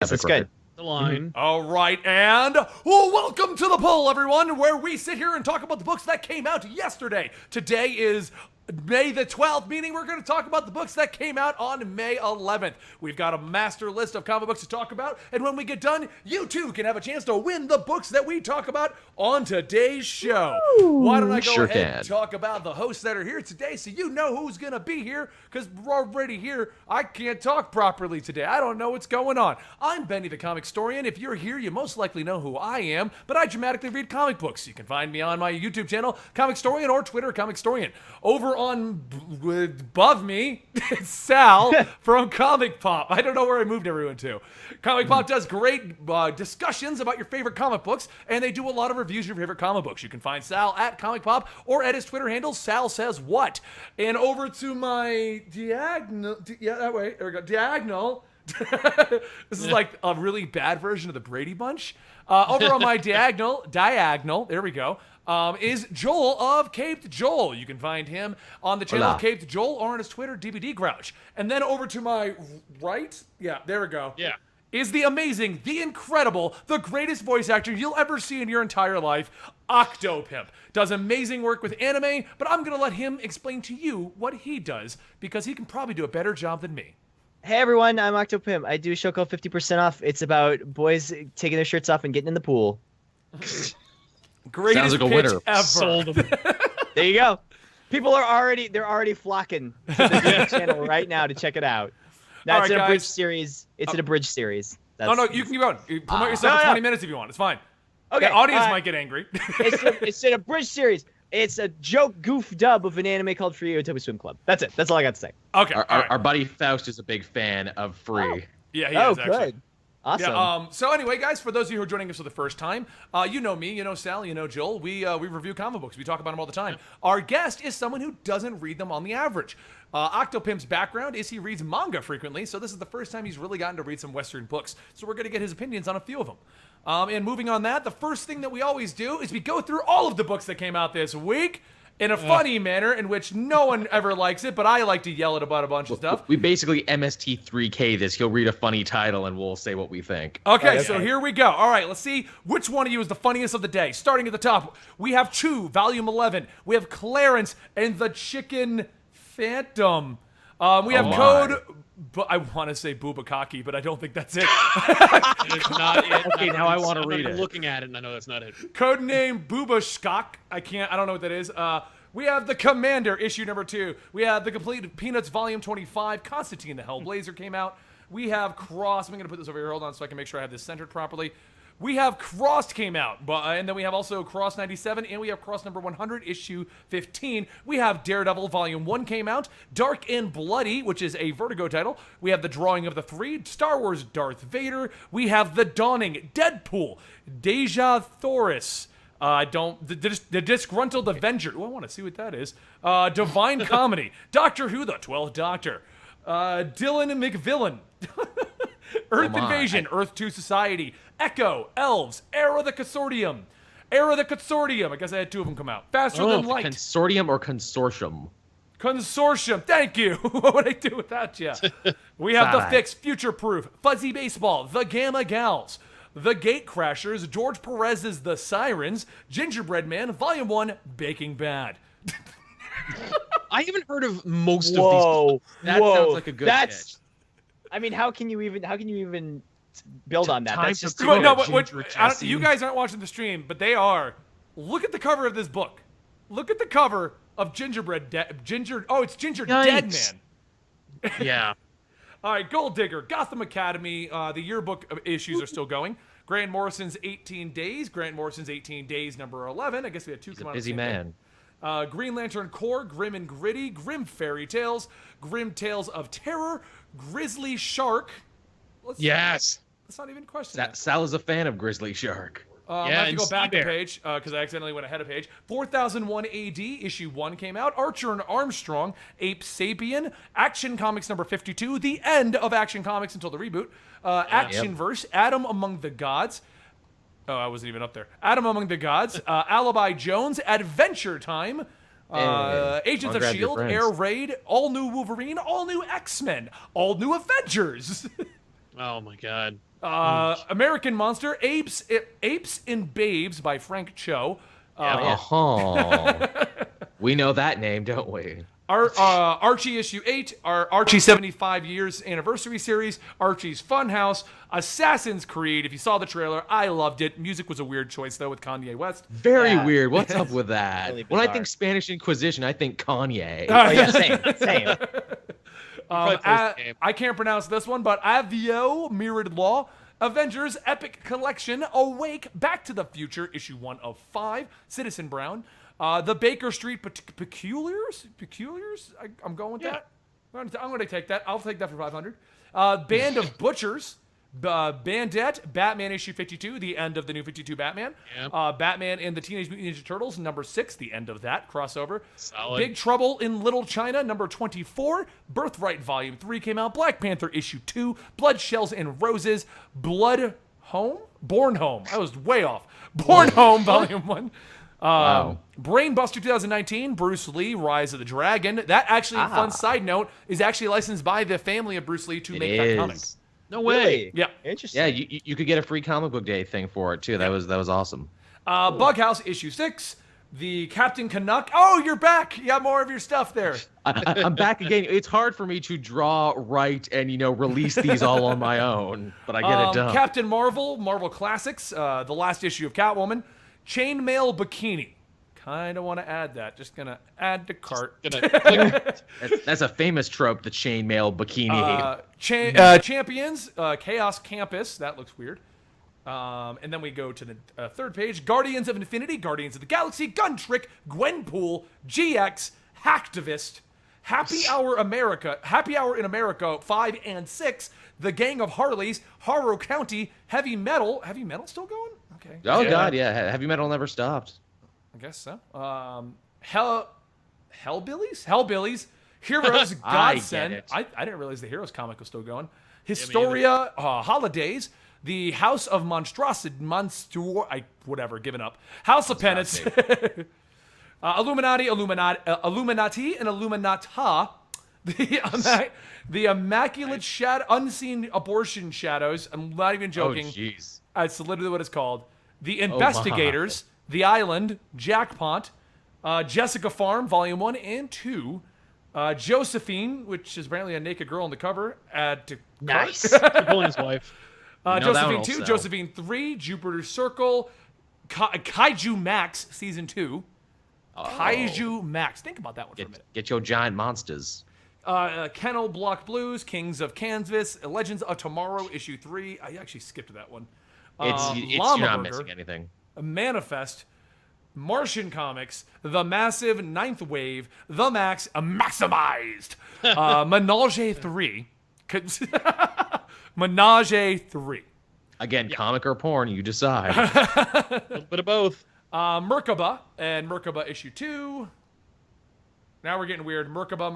This is good. The line. All right, and welcome to the poll, everyone, where we sit here and talk about the books that came out yesterday. Today is May the 12th, meaning we're going to talk about the books that came out on May 11th. We've got a master list of comic books to talk about, and when we get done, you too can have a chance to win the books that we talk about on today's show. Why don't I go ahead and talk about the hosts that are here today so you know who's going to be here, because we're already here. I can't talk properly today. I don't know what's going on. I'm Benny the Comicstorian. If you're here, you most likely know who I am, but I dramatically read comic books. You can find me on my YouTube channel, Comicstorian, or Twitter, Comicstorian. Over on above me, it's Sal from Comic Pop. I don't know where I moved everyone to. Comic Pop does great discussions about your favorite comic books, and they do a lot of reviews of your favorite comic books. You can find Sal at Comic Pop or at his Twitter handle, Sal Says What. And over to my diagonal, that way, there we go, diagonal. This is like a really bad version of the Brady Bunch. Over on my diagonal, there we go. Is Joel of Caped Joel. You can find him on the channel Caped Joel or on his Twitter, DVD Grouch. And then over to my right, there we go. Yeah. Is the amazing, the incredible, the greatest voice actor you'll ever see in your entire life, Octopimp. Does amazing work with anime, but I'm going to let him explain to you what he does, because he can probably do a better job than me. Hey everyone, I'm Octopimp. I do a show called 50% Off. It's about boys taking their shirts off and getting in the pool. Greatest Sounds like a pitch winner. ever. Sold him. There you go. People are already flocking to the channel right now to check it out. That's right, an abridged guys. series. It's an abridged series. No, you can keep going. You promote yourself for 20 minutes if you want. It's fine. Okay. The audience might get angry. It's an abridged series. It's a joke goof dub of an anime called Free Otobi Swim Club. That's it. That's all I got to say. Okay. Our buddy Faust is a big fan of Free. Yeah, he is, actually. Good. Awesome. Yeah, so anyway, guys, for those of you who are joining us for the first time, you know me, you know Sal, you know Joel. We review comic books. We talk about them all the time. Our guest is someone who doesn't read them on the average. Octopimp's background is he reads manga frequently, so this is the first time he's really gotten to read some Western books. So we're going to get his opinions on a few of them. And moving on that, the first thing that we always do is we go through all of the books that came out this week in a funny manner in which no one ever likes it, but I like to yell at about a bunch of stuff. We basically MST3K this. He'll read a funny title and we'll say what we think. Okay, so here we go. All right, let's see which one of you is the funniest of the day. Starting at the top, we have Chew, Volume 11. We have Clarence and the Chicken Phantom. We have Code... But I want to say Bubakaki, but I don't think that's it. It's not it. Okay, now I want to read I'm it. looking at it and I know that's not it. Codename Bubashkak. I don't know what that is. We have The Commander, issue number 2. We have The Complete Peanuts, volume 25. Constantine the Hellblazer came out. We have Cross. I'm going to put this over here. Hold on so I can make sure I have this centered properly. We have Crossed came out, and then we have also Cross 97, and we have Cross number 100, issue 15. We have Daredevil, volume 1 came out. Dark and Bloody, which is a Vertigo title. We have The Drawing of the Three, Star Wars Darth Vader. We have The Dawning, Deadpool, Deja Thoris. The Disgruntled Avenger. Oh, I want to see what that is. Divine Comedy, Doctor Who, The 12th Doctor. Dylan McVillain. Earth Invasion, Earth 2 Society, Echo, Elves, Era the Consortium. I guess I had 2 of them come out. Faster Than Light. Consortium or consortium? Consortium. Thank you. What would I do without you? We have The Fix, Future Proof, Fuzzy Baseball, The Gamma Gals, The Gate Crashers, George Perez's The Sirens, Gingerbread Man, Volume 1, Baking Bad. I haven't heard of most of Whoa. That sounds like a good pitch. I mean, how can you even build on that? Time That's to just prove No, it. but you guys aren't watching the stream, but they are. Look at the cover of this book. Look at the cover of it's Ginger Dead Man. Yeah. All right, Gold Digger, Gotham Academy. The yearbook issues are still going. Grant Morrison's 18 Days. Grant Morrison's 18 Days, number 11. I guess we had 2 He's come a out. busy man. Green Lantern Corps, Grim and Gritty, Grim Fairy Tales, Grim Tales of Terror, Grizzly Shark. Yes. Let's not even question that. Sal is a fan of Grizzly Shark. I have to go back a page because I accidentally went ahead a page. 4001 AD, issue 1 came out. Archer and Armstrong, Ape Sapien, Action Comics number 52, the end of Action Comics until the reboot. Actionverse, Adam Among the Gods. Oh, I wasn't even up there. Adam Among the Gods, Alibi Jones, Adventure Time, Agents of S.H.I.E.L.D., Air Raid, All New Wolverine, All New X-Men, All New Avengers. Oh my god. American Monster, Apes and Babes by Frank Cho. We know that name, don't we? Archie issue 8, our Archie 75 years anniversary series, Archie's Funhouse, Assassin's Creed. If you saw the trailer, I loved it. Music was a weird choice though with Kanye West. Very weird. What's up with that? Really When I bizarre. think Spanish Inquisition, I think Kanye. Oh yeah, same. I can't pronounce this one, but Avio Mirrored Law, Avengers Epic Collection, Awake, Back to the Future, issue 1 of 5, Citizen Brown, the Baker Street Peculiars? I'm going with that. I'm going to take that. I'll take that for 500. Band of Butchers, Bandette, Batman issue 52, the end of the new 52 Batman. Yep. Batman and the Teenage Mutant Ninja Turtles, number 6, the end of that crossover. Solid. Big Trouble in Little China, number 24. Birthright Volume 3 came out. Black Panther issue 2. Blood, Shells, and Roses. Born Home. I was way off. Born Home, Volume 1. Wow. Brainbuster 2019, Bruce Lee, Rise of the Dragon. That actually, fun side note, is actually licensed by the family of Bruce Lee to make that comic. No way. Really? Yeah. Interesting. Yeah, you could get a free comic book day thing for it too. That was awesome. Bughouse issue 6. The Captain Canuck. Oh, you're back. You got more of your stuff there. I'm back again. It's hard for me to draw, write, and release these all on my own, but I get it done. Captain Marvel, Marvel Classics, the last issue of Catwoman. Chainmail Bikini. Kind of want to add that. Just going to add to cart. That's a famous trope, the chainmail bikini. Champions, Chaos Campus. That looks weird. And then we go to the third page. Guardians of Infinity, Guardians of the Galaxy, Gun Trick, Gwenpool, GX, Hacktivist, Happy Hour in America 5 and 6, The Gang of Harleys, Harrow County, Heavy Metal. Heavy Metal still going? Okay. Oh God, yeah. Heavy metal never stopped. I guess so. Hellbillies, Heroes, I Godsend. get it. I didn't realize the Heroes comic was still going. Historia, Holidays, The House of Monstrosity, given up. House of Penance, Illuminati, and Illuminata. The Immaculate Unseen Abortion Shadows. I'm not even joking. Oh jeez. It's literally what it's called. The Investigators, The Island, Jackpot, Jessica Farm, Volume 1 and 2, Josephine, which is apparently a naked girl on the cover. Add to Nice. Pulling his wife. Josephine 2, Josephine 3, Jupiter Circle, Kaiju Max, Season 2. Kaiju Max. Think about that one for a minute. Get your giant monsters. Kennel Block Blues, Kings of Kansas, Legends of Tomorrow, Issue 3. I actually skipped that one. You're Llama not Burger, missing anything. Manifest, Martian Comics, The Massive, Ninth Wave, The Max, Maximized, Menage 3. Menage 3. Again, comic or porn, you decide. A little bit of both. Merkaba and Merkaba issue 2. Now we're getting weird. Merkaba.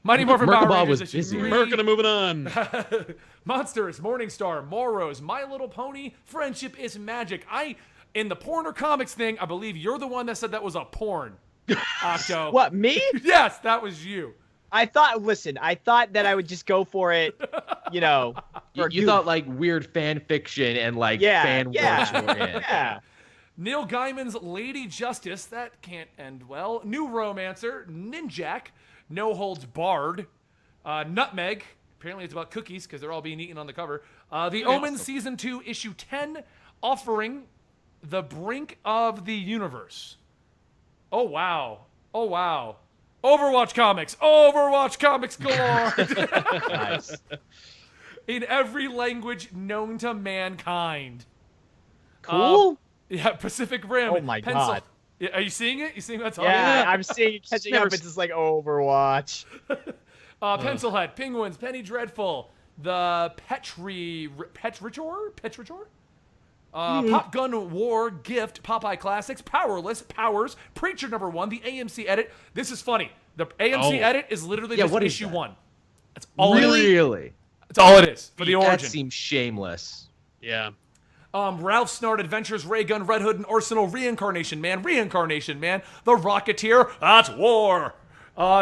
Mighty Morphin Power Merkaba Rangers was issue busy. 3. Merkin moving on. Monsters, Morningstar, Moros, My Little Pony, Friendship is Magic. In the porn or comics thing, I believe you're the one that said that was a porn. Octo. What, me? Yes, that was you. I thought that I would just go for it, for You thought like weird fan fiction and like fan works were in. Yeah. Neil Gaiman's Lady Justice, that can't end well. New Romancer, Ninjak, No Holds Barred, Nutmeg, apparently it's about cookies because they're all being eaten on the cover. The Omen Season 2, Issue 10, Offering, The Brink of the Universe. Oh, wow. Overwatch comics galore. Nice. In every language known to mankind. Cool. Yeah, Pacific Rim. Oh my God. Yeah, are you seeing it? You seeing what's on? Yeah, I'm seeing it catching up. It's just like Overwatch. Pencilhead, Penguins, Penny Dreadful, the Petrichor? Pop Gun War, Gift, Popeye Classics, Powerless, Powers, Preacher #1, the AMC edit. This is funny. The AMC edit is literally just what is issue that? 1. That's all it is. Really? That's all it is for the That origin. seems shameless. Yeah. Ralph Snart Adventures, Ray Gun, Red Hood, and Arsenal, Reincarnation Man, The Rocketeer, That's War,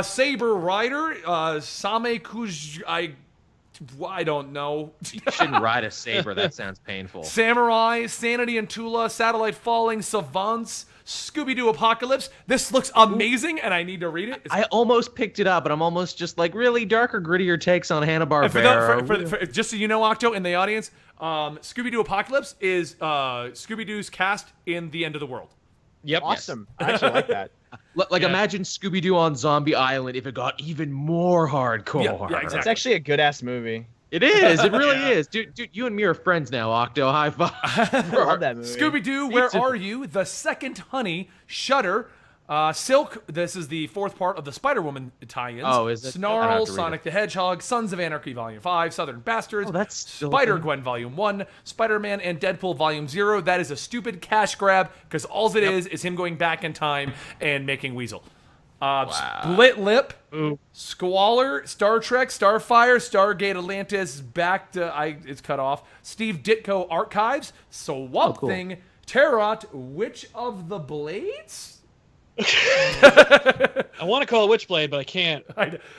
Saber Rider, Same Kuj, I don't know. You shouldn't ride a saber. That sounds painful. Samurai, Sanity and Tula, Satellite Falling, Savants, Scooby-Doo Apocalypse. This looks amazing, and I need to read it. I almost picked it up, but I'm almost just like, really darker, grittier takes on And Hanna-Barbera. just so you know, Octo, in the audience, Scooby-Doo Apocalypse is Scooby-Doo's cast in The End of the World. Yep. Awesome. I actually like that. Like, imagine Scooby-Doo on Zombie Island if it got even more hardcore. Yeah, exactly. It's actually a good ass movie. It is. It really is. Dude, you and me are friends now, Octo. High five. I love that movie. Scooby-Doo, Where Are You? The Second Honey, Shudder, Silk. This is the fourth part of the Spider-Woman tie-ins. Oh, is it? I Snarl, don't have to read Sonic the Hedgehog, Sons of Anarchy Volume 5, Southern Bastards, Oh, that's still Spider-Gwen Volume 1, Spider-Man and Deadpool Volume 0. That is a stupid cash grab because all it is him going back in time and making Weasel. Split Lip, Squalor, Star Trek, Starfire, Stargate Atlantis, it's cut off. Steve Ditko Archives, Swamp Thing, Tarot, Witch of the Blades? I want to call it Witchblade, but I can't.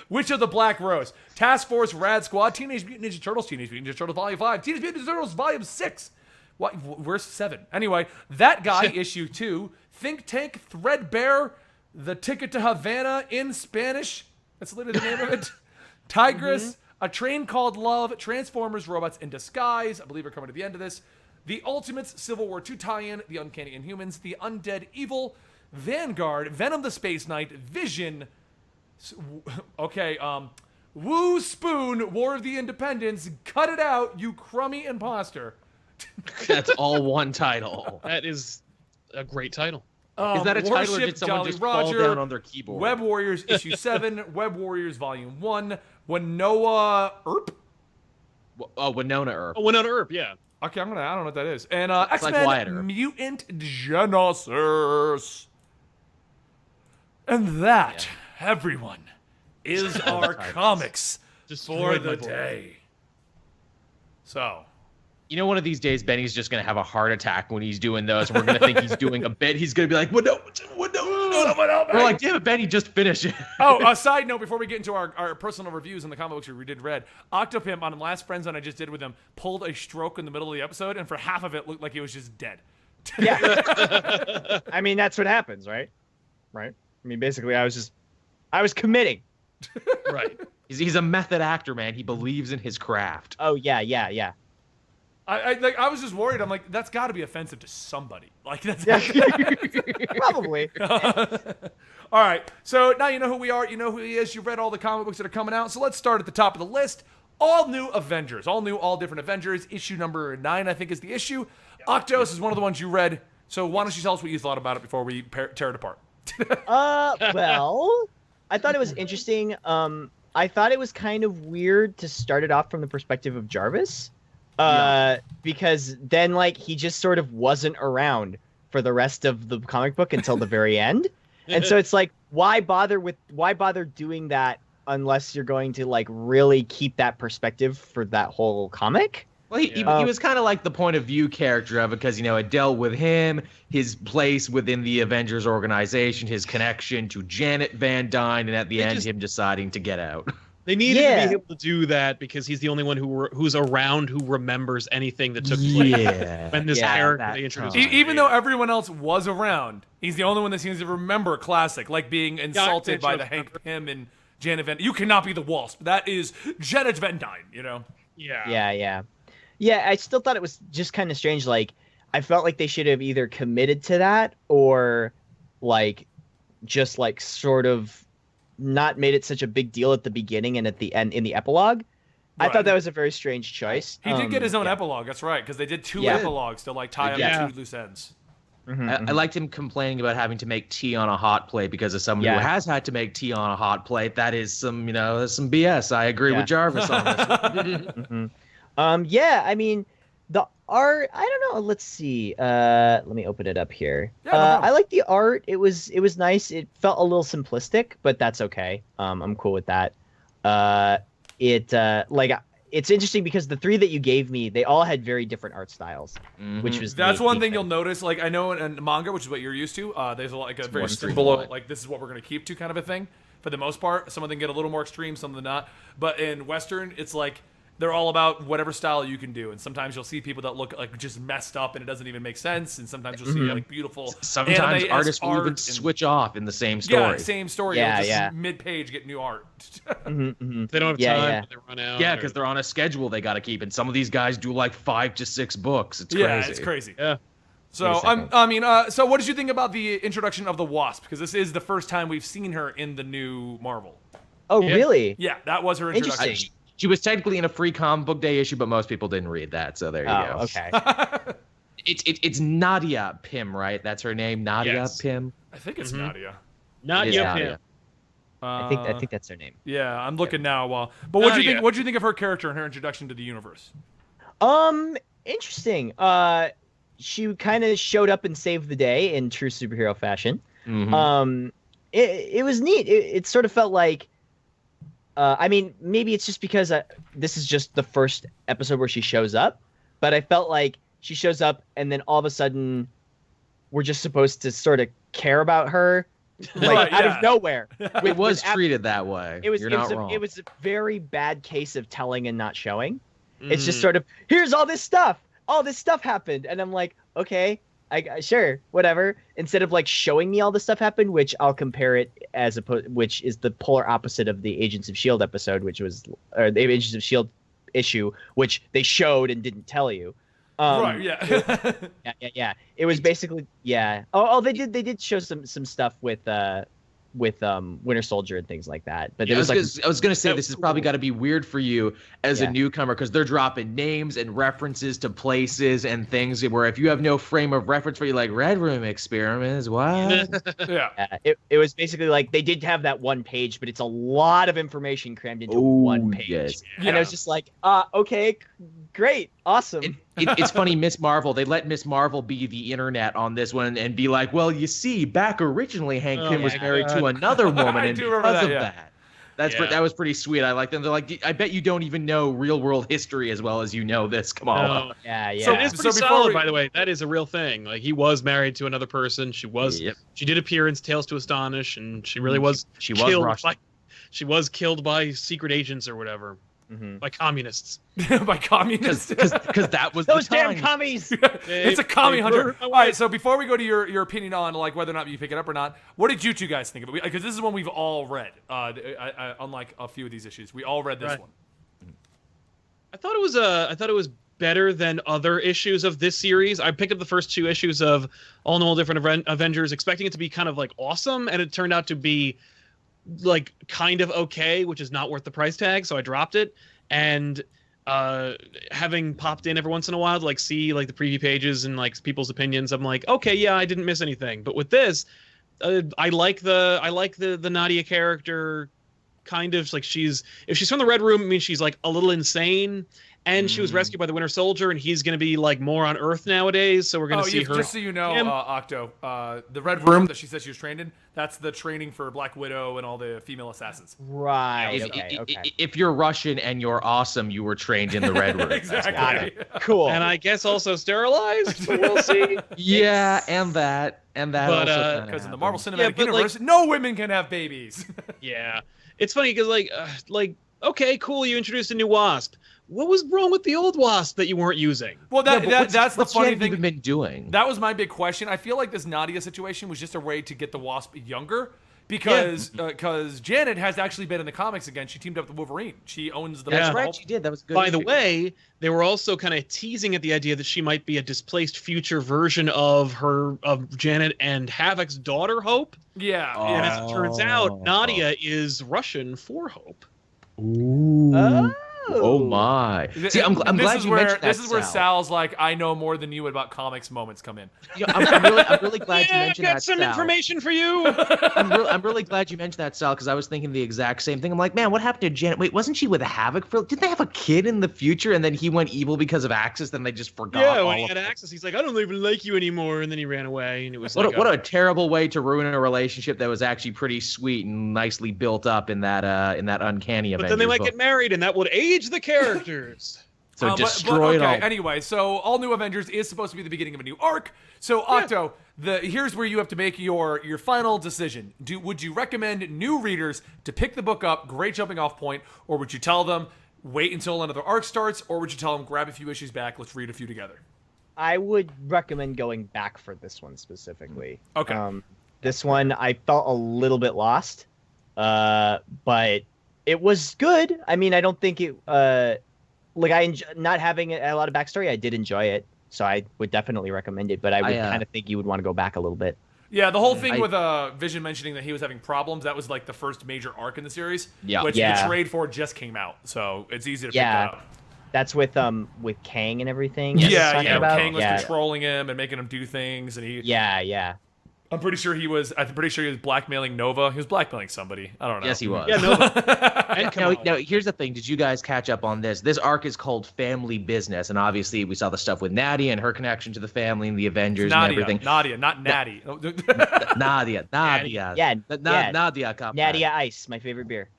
Witch of the Black Rose, Task Force Rad Squad, Teenage Mutant Ninja Turtles, Teenage Mutant Ninja Turtles Volume 5, Teenage Mutant Ninja Turtles Volume 6. What? Where's 7? Anyway, That Guy, Issue 2, Think Tank, Threadbare, The Ticket to Havana in Spanish. That's literally the name of it. Tigress, A Train Called Love, Transformers, Robots in Disguise. I believe we're coming to the end of this. The Ultimates, Civil War II tie-in, The Uncanny Inhumans, The Undead Evil, Vanguard, Venom the Space Knight, Vision. Woo Spoon, War of the Independents. Cut it out, you crummy imposter. That's all one title. That is a great title. Is that a title or Warship did someone Jolly just Roger, fall down on their keyboard? Web Warriors Issue 7, Web Warriors Volume 1, Winona Earp. Winona Earp. Oh, Winona Earp, yeah. Okay, I don't know what that is. And like X-Men Wyatt Earp. Mutant Genesis. And that, everyone, is our comics for Destroyed the my boy. day. So, You know, one of these days, Benny's just going to have a heart attack when he's doing those. We're going to think he's doing a bit. He's going to be like, no. someone help me! We're like, damn it, Benny, just finish it. Oh, a side note before we get into our personal reviews on the comic books we did read, Octopimp on the last Friends Zone I just did with him pulled a stroke in the middle of the episode, and for half of it looked like he was just dead. Yeah. I mean, that's what happens, right? Right? I mean, basically, I was committing. Right. He's a method actor, man. He believes in his craft. Oh, yeah. I was just worried. I'm like, that's got to be offensive to somebody. Like, that's Probably. All right. So now you know who we are. You know who he is. You've read all the comic books that are coming out. So let's start at the top of the list. All new Avengers. All new, all different Avengers. Issue number 9, I think, is the issue. Octos is one of the ones you read. So why don't you tell us what you thought about it before we tear it apart? Well, I thought it was interesting. I thought it was kind of weird to start it off from the perspective of Jarvis. Because then, like, he just sort of wasn't around for the rest of the comic book until the very end. And so it's like, why bother doing that unless you're going to, like, really keep that perspective for that whole comic? Well, he was kind of like the point of view character of it because, you know, it dealt with him, his place within the Avengers organization, his connection to Janet Van Dyne, and at the end, him deciding to get out. They needed to be able to do that because he's the only one who's around who remembers anything that took place. When this character they introduced. Even though everyone else was around, he's the only one that seems to remember a classic, like being insulted by the Hank Pym and Janet Van. You cannot be the Wasp. That is Janet Van Dyne. You know. Yeah. I still thought it was just kind of strange. Like, I felt like they should have either committed to that or, like, just like sort of not made it such a big deal at the beginning and at the end in the epilogue. Right. I thought that was a very strange choice. He did get his own epilogue. That's right, because they did 2 epilogues to like tie up 2 loose ends. I liked him complaining about having to make tea on a hot plate because as someone who has had to make tea on a hot plate, that is some BS. I agree with Jarvis on this. I mean, the art, I don't know. Let's see. Let me open it up here. I like the art. It was nice. It felt a little simplistic, but that's okay. I'm cool with that. It's interesting because the 3 that you gave me, they all had very different art styles, which was that's one thing you'll notice. Like, I know in manga, which is what you're used to, there's a very simple, like, this is what we're going to keep to kind of a thing for the most part. Some of them get a little more extreme, some of them not. But in Western, it's like They're all about whatever style you can do, and sometimes you'll see people that look like just messed up and it doesn't even make sense, and sometimes you'll see like beautiful. Sometimes artists will even switch off in the same story. Yeah, same story. Yeah, just mid-page get new art. They don't have time. They run out. Yeah, because they're on a schedule they got to keep, and some of these guys do like 5 to 6 books. It's crazy. Yeah, it's crazy. Yeah. So so what did you think about the introduction of the Wasp? Because this is the first time we've seen her in the new Marvel. Oh, really? Yeah, that was her introduction. Interesting. She was technically in a free comic book day issue, but most people didn't read that, so there you go. Okay. It's Nadia Pym, right? That's her name, Nadia Pym. I think it's Nadia. Nadia Pym. I think that's her name. Yeah, I'm looking now. But what do you think? What do you think of her character and her introduction to the universe? Interesting. She kind of showed up and saved the day in true superhero fashion. It was neat. It sort of felt like. I mean, maybe it's just because this is just the first episode where she shows up, but I felt like she shows up and then all of a sudden we're just supposed to sort of care about her, like out of nowhere. It was treated that way. It was a very bad case of telling and not showing. It's just sort of, here's all this stuff. All this stuff happened, and I'm like, okay. Sure, whatever. Instead of like showing me all the stuff happened, which I'll compare it which is the polar opposite of the Agents of S.H.I.E.L.D. episode, or the Agents of S.H.I.E.L.D. issue, which they showed and didn't tell you. Right. Yeah. Yeah. It was basically Oh, they did show some stuff with Winter Soldier and things like that. But I was going to say this has probably got to be weird for you as a newcomer because they're dropping names and references to places and things where if you have no frame of reference for you, like Red Room experiments, what? It was basically like they did have that one page, but it's a lot of information crammed into one page. Yes. And I was just like, okay, great, awesome. It's funny, Miss Marvel, they let Miss Marvel be the internet on this one and be like, well, you see, back originally Hank Pym was married to another woman, and because of that. That was pretty sweet. I like them. They're like, I bet you don't even know real world history as well as you know this. Come on. Yeah. So it is pretty solid, by the way. That is a real thing. Like he was married to another person. She did appear in Tales to Astonish, and she really was. She was killed by secret agents or whatever. By communists. By communists? Because that was those the time. Damn commies! It's a commie hunter. All right, so before we go to your opinion on like whether or not you pick it up or not, what did you two guys think of it? Because this is one we've all read. Unlike a few of these issues, we all read this one. I thought it was better than other issues of this series. I picked up the first 2 issues of All New All Different Avengers, expecting it to be kind of like awesome, and it turned out to be like kind of okay, which is not worth the price tag, so I dropped it. And having popped in every once in a while to like see like the preview pages and like people's opinions, I'm like, okay, yeah, I didn't miss anything. But with this, I like the Nadia character. Kind of like if she's from the Red Room, it means she's like a little insane. And she was rescued by the Winter Soldier, and he's going to be like more on Earth nowadays. So we're going to see her. Just so you know, Octo, the Red Room that she says she was trained in, that's the training for Black Widow and all the female assassins. Right. Okay. If you're Russian and you're awesome, you were trained in the Red Room. Exactly. Cool. And I guess also sterilized. But we'll see. Yeah, and that. But because in the Marvel Cinematic Universe, no women can have babies. Yeah, it's funny because like okay, cool, you introduced a new Wasp. What was wrong with the old Wasp that you weren't using? Well, that's the funny thing. Even been doing? That was my big question. I feel like this Nadia situation was just a way to get the Wasp younger, because Janet has actually been in the comics again. She teamed up with Wolverine. She owns the. That's right. She did. That was good. By the way, they were also kind of teasing at the idea that she might be a displaced future version of Janet and Havoc's daughter, Hope. Yeah. And as it turns out, Nadia is Russian for Hope. Ooh. Oh my! See, I'm glad you mentioned that. This is where Sal's like, I know more than you about comics moments come in. Yeah, I'm really glad you mentioned that. I've got some information for you. I'm really glad you mentioned that, Sal, because I was thinking the exact same thing. I'm like, man, what happened to Janet? Wait, wasn't she with Havoc? Didn't they have a kid in the future, and then he went evil because of Axis? Then they just forgot. Yeah, when he had Axis, he's like, I don't even like you anymore, and then he ran away, and it was what a terrible way to ruin a relationship that was actually pretty sweet and nicely built up in that uncanny event. But then they might get married, and that would age the characters. So destroy it all. Anyway, so All New Avengers is supposed to be the beginning of a new arc. So Octo, here's where you have to make your final decision. Would you recommend new readers to pick the book up, great jumping off point, or would you tell them wait until another arc starts, or would you tell him grab a few issues back, let's read a few together? I would recommend going back for this one specifically. Okay. This one I felt a little bit lost, but it was good. I mean, I don't think it not having a lot of backstory. I did enjoy it, so I would definitely recommend it. But I would kind of think you would want to go back a little bit. Yeah, the whole thing with Vision mentioning that he was having problems, that was like the first major arc in the series, which the trade for just came out, so it's easy to pick that up. That's with Kang and everything. Yeah. Kang was controlling him and making him do things, and he. Yeah. I'm pretty sure he was blackmailing Nova. He was blackmailing somebody. I don't know. Yes, he was. Yeah, Nova. Now, here's the thing. Did you guys catch up on this? This arc is called Family Business, and obviously we saw the stuff with Nadia and her connection to the family and the Avengers and everything. Nadia, not Natty. Nadia. Yeah. Nadia. Nadia Ice, my favorite beer.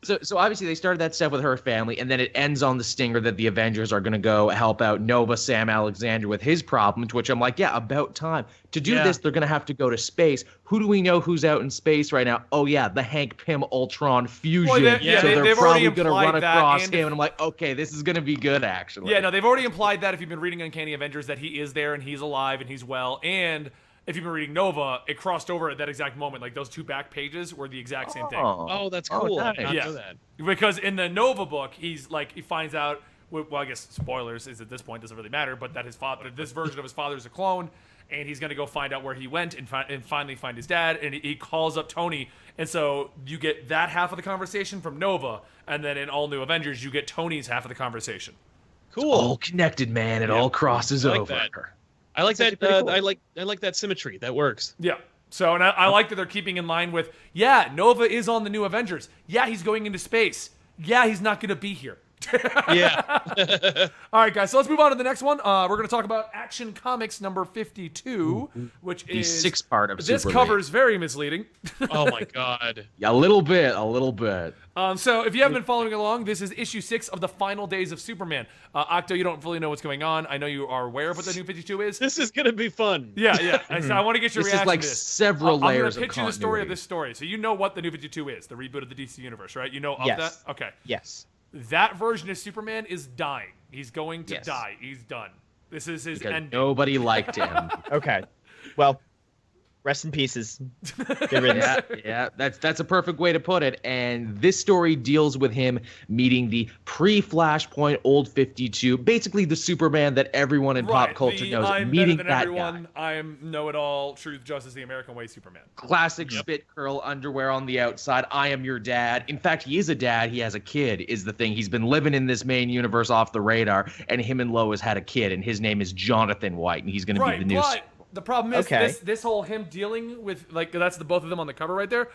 So obviously they started that stuff with her family, and then it ends on the stinger that the Avengers are going to go help out Nova Sam Alexander with his problems, which I'm like, yeah, about time. To do this, they're going to have to go to space. Who do we know who's out in space right now? Oh, yeah, the Hank Pym Ultron fusion. Well, so they're probably going to run across him, and I'm like, okay, this is going to be good, actually. Yeah, no, they've already implied that if you've been reading Uncanny Avengers that he is there and he's alive and he's well, and if you've been reading Nova, it crossed over at that exact moment. Like, those two back pages were the exact same thing. Oh, that's cool. Nice. I did not know that. Because in the Nova book, he finds out, well, I guess spoilers is at this point, doesn't really matter, but that this version of his father is a clone, and he's going to go find out where he went and finally find his dad, and he calls up Tony, and so you get that half of the conversation from Nova, and then in All New Avengers, you get Tony's half of the conversation. Cool. It's all connected, man. It all crosses over. That. I like that. Cool. I like that symmetry. That works. Yeah. So, and I like that they're keeping in line with, Nova is on the New Avengers. Yeah, he's going into space. Yeah, he's not going to be here. Yeah. All right, guys. So let's move on to the next one. We're going to talk about Action Comics number 52, which the is sixth part of this Super cover League. is very misleading. Oh my god. Yeah, a little bit. So if you haven't been following along, this is issue 6 of the Final Days of Superman. Octo, you don't really know what's going on. I know you are aware of what the new 52 is. This is gonna be fun. Yeah. I want to get your This reaction is like to this. several layers I'm going to of pitch you the story of continuity. this story. So you know what the new 52 is, the reboot of the DC Universe, right? You know of Yes. that? Okay. Yes. That version of Superman is dying. He's going to Yes. die. He's done. This is his Because ending. nobody liked him. Okay. Well, rest in pieces. Good riddance. Yeah, that's a perfect way to put it. And this story deals with him meeting the pre-Flashpoint old 52, basically the Superman that everyone in pop culture knows. I'm Meeting better than that everyone. guy. I am know-it-all, truth, justice, the American way Superman. Classic spit curl underwear on the outside. I am your dad. In fact, he is a dad. He has a kid, is the thing. He's been living in this main universe off the radar, and him and Lois had a kid, and his name is Jonathan White, and he's going to be the new. But the problem is this whole him dealing with, like, that's the both of them on the cover right there.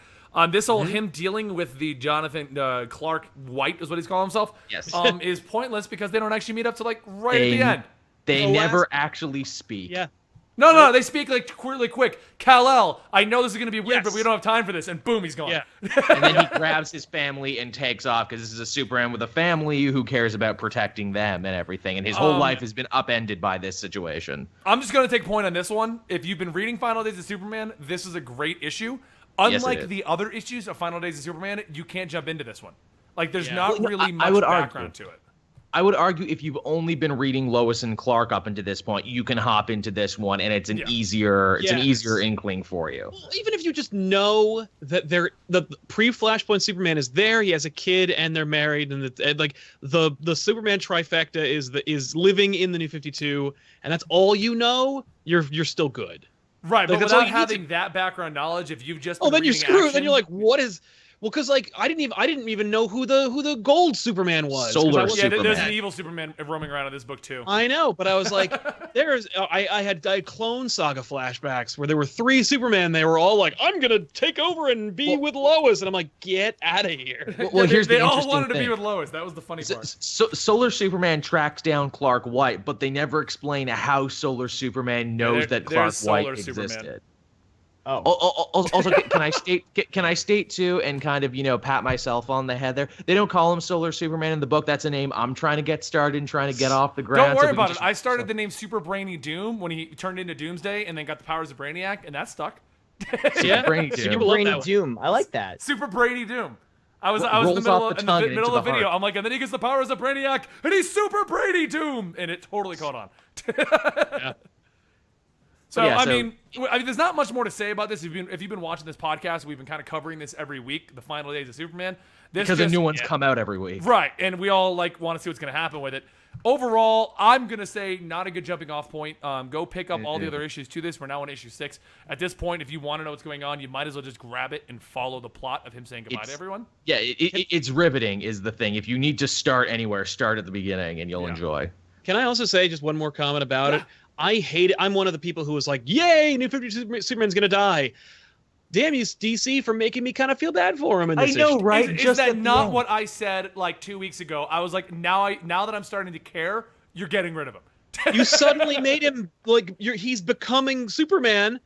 This whole him dealing with the Jonathan Clark White is what he's calling himself. Yes. Is pointless because they don't actually meet up to like right at the end. They The never last- actually speak. Yeah. No, they speak like really quick. Kal-El, I know this is gonna be weird, Yes. but we don't have time for this. And boom, he's gone. Yeah. And then he grabs his family and takes off because this is a Superman with a family who cares about protecting them and everything. And his whole life has been upended by this situation. I'm just gonna take point on this one. If you've been reading Final Days of Superman, this is a great issue. Unlike is. the other issues of Final Days of Superman, you can't jump into this one. Like, there's Yeah. not Well, no, really I much would background argue. to it. I would argue if you've only been reading Lois and Clark up until this point, you can hop into this one, and it's an easier inkling for you. Well, even if you just know that the pre-Flashpoint Superman is there, he has a kid, and they're married, and the Superman trifecta is living in the New 52, and that's all you know, you're still good. Right, Like, but that's all without you need having that background knowledge, if you've just Oh, been then you're reading screwed. Action, Then you're like, what is? Well, because like I didn't even know who the gold Superman was. 'Cause Solar I wasn't- yeah, there's Superman. an evil Superman roaming around in this book too. I know, but I was like, I had Clone Saga flashbacks where there were 3 Superman. They were all like, I'm gonna take over and be with Lois, and I'm like, get out of here. Well, here's they the all interesting wanted to thing. be with Lois. That was the funny part. Solar Superman tracks down Clark White, but they never explain how Solar Superman knows that Clark there's White Solar Superman. existed. Oh. Also, can I state too, and kind of pat myself on the head there? They don't call him Solar Superman in the book. That's a name I'm trying to get started and trying to get off the ground. Don't worry so we about can it. I started the name Super Brainy Doom when he turned into Doomsday and then got the powers of Brainiac, and that stuck. Yeah, Brainy So Doom. people love Brainy that one. Doom. I like that. Super Brainy Doom. I was in the rolls middle off of the in tongue the and middle into of the the video. heart. I'm like, and then he gets the powers of Brainiac, and he's Super Brady Doom, and it totally caught on. Yeah. So, Yeah, I so- mean, there's not much more to say about this. If you've been watching this podcast, we've been kind of covering this every week, the final days of Superman. Because a new one's come out every week. Right, and we all like want to see what's going to happen with it. Overall, I'm going to say not a good jumping off point. Go pick up all the other issues to this. We're now on issue 6. At this point, if you want to know what's going on, you might as well just grab it and follow the plot of him saying goodbye to everyone. Yeah, it's riveting is the thing. If you need to start anywhere, start at the beginning and you'll enjoy. Can I also say just one more comment about it? I hate it. I'm one of the people who was like, yay, New 52 Superman's going to die. Damn you, DC, for making me kind of feel bad for him in this issue. right? Is that not what I said like 2 weeks ago? I was like, now that I'm starting to care, you're getting rid of him. You suddenly made him like he's becoming Superman.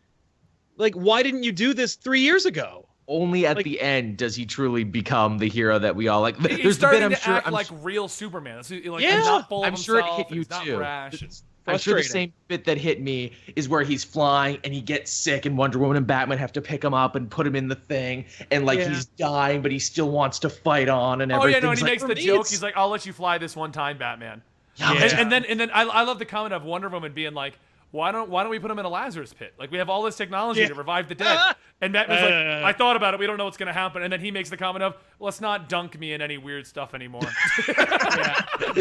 Like, why didn't you do this 3 years ago? Only at the end does he truly become the hero that we all like. He's There's the bit starting I'm to sure act I'm like real Superman. Like, Yeah. he's not full of I'm sure it himself, hit and you he's not too. brash. I'm sure the frustrating. same bit that hit me is where he's flying and he gets sick and Wonder Woman and Batman have to pick him up and put him in the thing and like he's dying but he still wants to fight on and Oh everything. yeah, no, and he like, makes the joke. He's like, "I'll let you fly this one time, Batman." Yeah. And then I love the comment of Wonder Woman being like, why don't we put him in a Lazarus pit? Like, we have all this technology to revive the dead. And Batman's like, I thought about it. We don't know what's going to happen. And then he makes the comment of, let's not dunk me in any weird stuff anymore.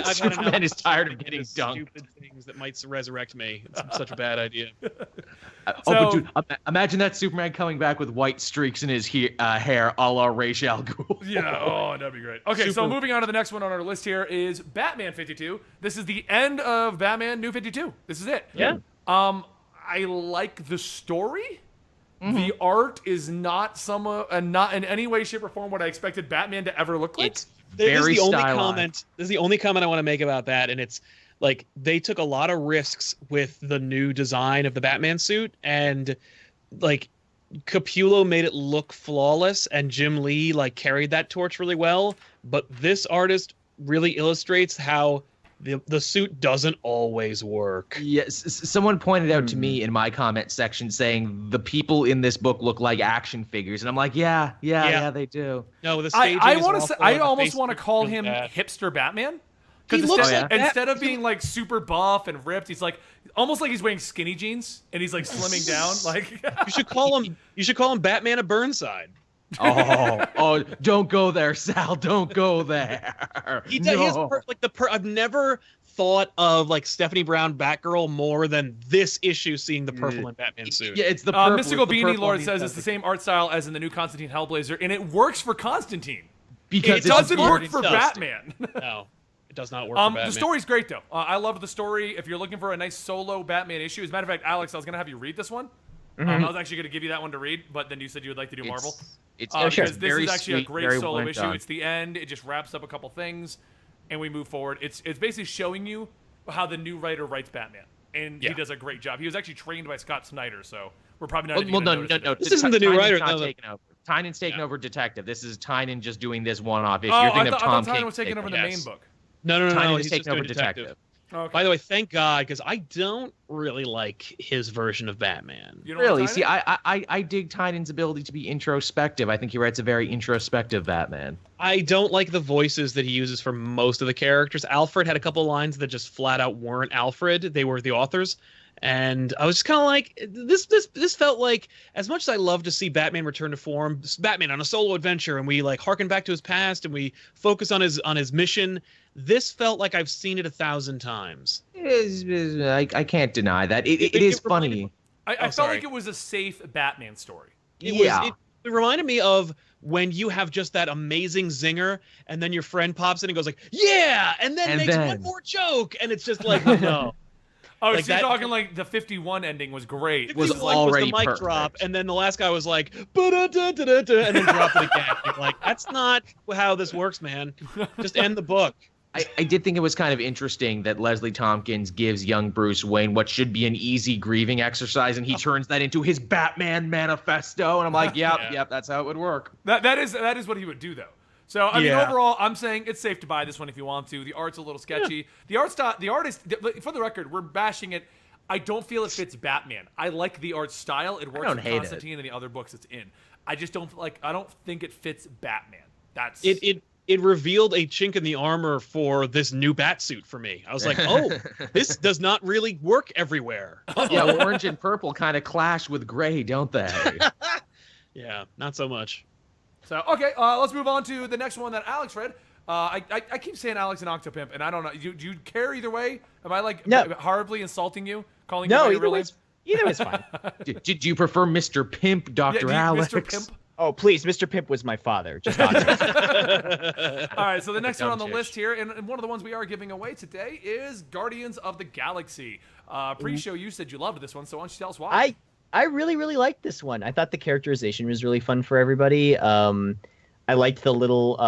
Superman is tired of getting dunked. Stupid things that might resurrect me. It's such a bad idea. But dude, imagine that Superman coming back with white streaks in his hair, a la Ra's al Ghul. Yeah, oh, that'd be great. Okay, so Super. moving on to the next one on our list here is Batman 52. This is the end of Batman New 52. This is it. Yeah. I like the story. The art is not not in any way, shape, or form what I expected Batman to ever look like. It's This very is the only stylized. comment. This is the only comment I want to make about that, and it's like they took a lot of risks with the new design of the Batman suit, and like Capullo made it look flawless, and Jim Lee like carried that torch really well. But this artist really illustrates how the suit doesn't always work. Yes, someone pointed out to me in my comment section saying the people in this book look like action figures, and I'm like, yeah, they do. No, the staging I is want to awful, say, I and the almost face want to is call really him bad. hipster Batman. He Because looks instead, like that. instead of being like super buff and ripped, he's like almost like he's wearing skinny jeans and he's like slimming down. Like You should call him Batman of Burnside. Oh, don't go there, Sal. Don't go there. He does. No. I've never thought of like Stephanie Brown Batgirl more than this issue seeing the purple and Batman suit. Yeah, it's the purple. Mystical it's the Beanie purple Lord and says it's the same art style as in the new Constantine Hellblazer, and it works for Constantine. because It doesn't it's work for does. Batman. No, it does not work for Batman. The story's great though. I love the story. If you're looking for a nice solo Batman issue, as a matter of fact, Alex, I was gonna have you read this one. I was actually gonna give you that one to read, but then you said you would like to do Marvel. It's Because this very is actually sweet, a great very solo well issue. done. It's the end. It just wraps up a couple things, and we move forward. It's basically showing you how the new writer writes Batman, and he does a great job. He was actually trained by Scott Snyder, so we're probably not. even gonna notice No. it. This isn't the new writer, Tynan's not though. taking over. Tynan's taking over Detective. This is Tynan just doing this one-off issue. Oh, You're I thinking thought of Tom Tynan King was taking over the main book. No. Tynan He's is just taking over doing Detective. Okay. By the way, thank God, because I don't really like his version of Batman. You don't want Really? Tynan? See, I dig Tynan's ability to be introspective. I think he writes a very introspective Batman. I don't like the voices that he uses for most of the characters. Alfred had a couple lines that just flat out weren't Alfred. They were the authors. And I was just kind of like, this felt like, as much as I love to see Batman return to form, Batman on a solo adventure, and we like harken back to his past, and we focus on his mission. This felt like I've seen it 1,000 times. I can't deny that. It is funny. I felt sorry. like it was a safe Batman story. It reminded me of when you have just that amazing zinger, and then your friend pops in and goes like, "Yeah," and then makes one more joke, and it's just like, no. Oh, Like so you're that- talking like the 51 ending was great. Was It like, already the mic perfect. drop, and then the last guy was like, "Ba-da-da-da-da-da," and then dropped it again. You're like, that's not how this works, man. Just end the book. I did think it was kind of interesting that Leslie Tompkins gives young Bruce Wayne what should be an easy grieving exercise, and he turns that into his Batman manifesto. And I'm like, yep, that's how it would work. That is what he would do though. So I mean, overall, I'm saying it's safe to buy this one if you want to. The art's a little sketchy. The art style, the artist. For the record, we're bashing it. I don't feel it fits Batman. I like the art style. It works don't in hate it. Constantine and the other books it's in. I just don't like. I don't think it fits Batman. That's it revealed a chink in the armor for this new Batsuit for me. I was like, oh, this does not really work everywhere. Yeah, orange and purple kind of clash with gray, don't they? Yeah, not so much. So, okay, let's move on to the next one that Alex read. I keep saying Alex and Octopimp, and I don't know. Do you care either way? Am I like horribly insulting you, calling you by your real name? Either way's fine. Did you prefer Mr. Pimp, Dr. Alex? Mr. Pimp? Oh, please, Mr. Pimp was my father. Just All right, so the next one on the list here, and one of the ones we are giving away today is Guardians of the Galaxy. Pre-show, you said you loved this one, so why don't you tell us why? I really, really liked this one. I thought the characterization was really fun for everybody. I liked the little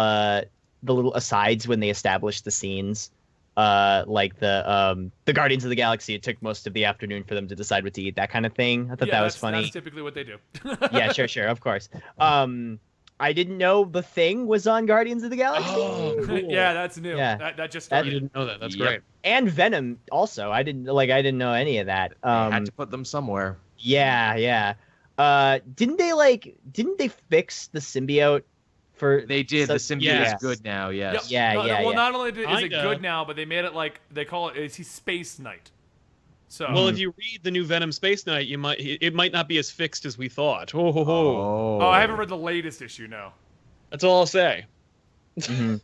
asides when they established the scenes. Like the Guardians of the Galaxy, it took most of the afternoon for them to decide what to eat, that kind of thing. I thought that was funny. That's typically what they do. Yeah, sure, of course. I didn't know the Thing was on Guardians of the Galaxy. Oh, cool. Yeah, that's new. Yeah. That just started. You didn't know that. That's great. And Venom also. I didn't know any of that. Had to put them somewhere. Yeah. Didn't they fix the symbiote? They did. The symbiote is good now. Yes. Yep. Yeah. Well, not only is it good now, but they made it like they call it. He's Space Knight. So. Well, if you read the new Venom Space Knight, it might not be as fixed as we thought. Oh, I haven't read the latest issue. No. That's all I'll say. Mm-hmm.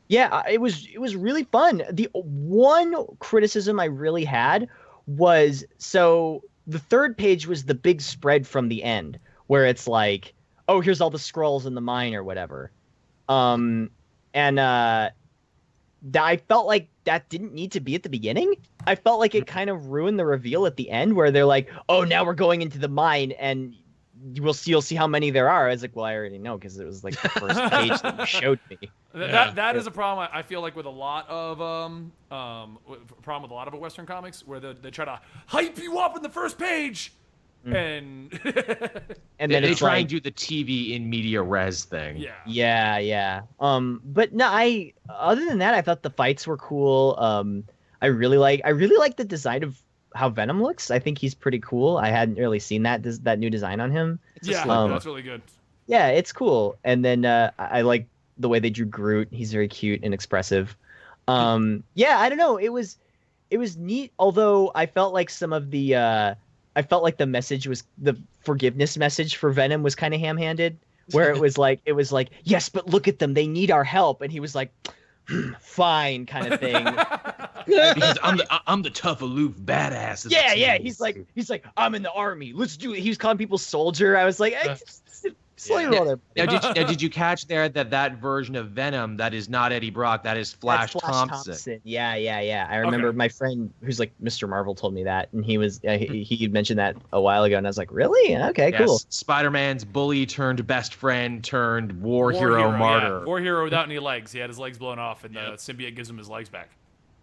Yeah, it was really fun. The one criticism I really had was the third page was the big spread from the end where it's like, oh, here's all the scrolls in the mine or whatever. I felt like that didn't need to be at the beginning. I felt like it kind of ruined the reveal at the end where they're like, oh, now we're going into the mine and you'll see how many there are. I was like, well, I already know because it was like the first page that you showed me. That is a problem I feel like with a lot of Western comics where they try to hype you up in the first page. And and then they try and do the TV in media res thing. Yeah. But no, other than that, I thought the fights were cool. I really like the design of how Venom looks. I think he's pretty cool. I hadn't really seen that new design on him. That's really good. Yeah, it's cool. And then I like the way they drew Groot. He's very cute and expressive. I don't know. It was neat. Although I felt like some of the the forgiveness message for Venom was kind of ham-handed, where it was like, yes, but look at them, they need our help, and he was like, fine, kind of thing. Because I'm the tough, aloof badass. Yeah. He's like, I'm in the army. Let's do it. He was calling people soldier. I was like, Now, did you catch there that version of Venom that is not Eddie Brock, that is Flash Thompson? Yeah. I remember my friend who's like Mr. Marvel told me that, and he was he mentioned that a while ago, and I was like, really? Okay, cool. Spider-Man's bully turned best friend turned war hero martyr. Yeah. War hero without any legs. He had his legs blown off, and the symbiote gives him his legs back.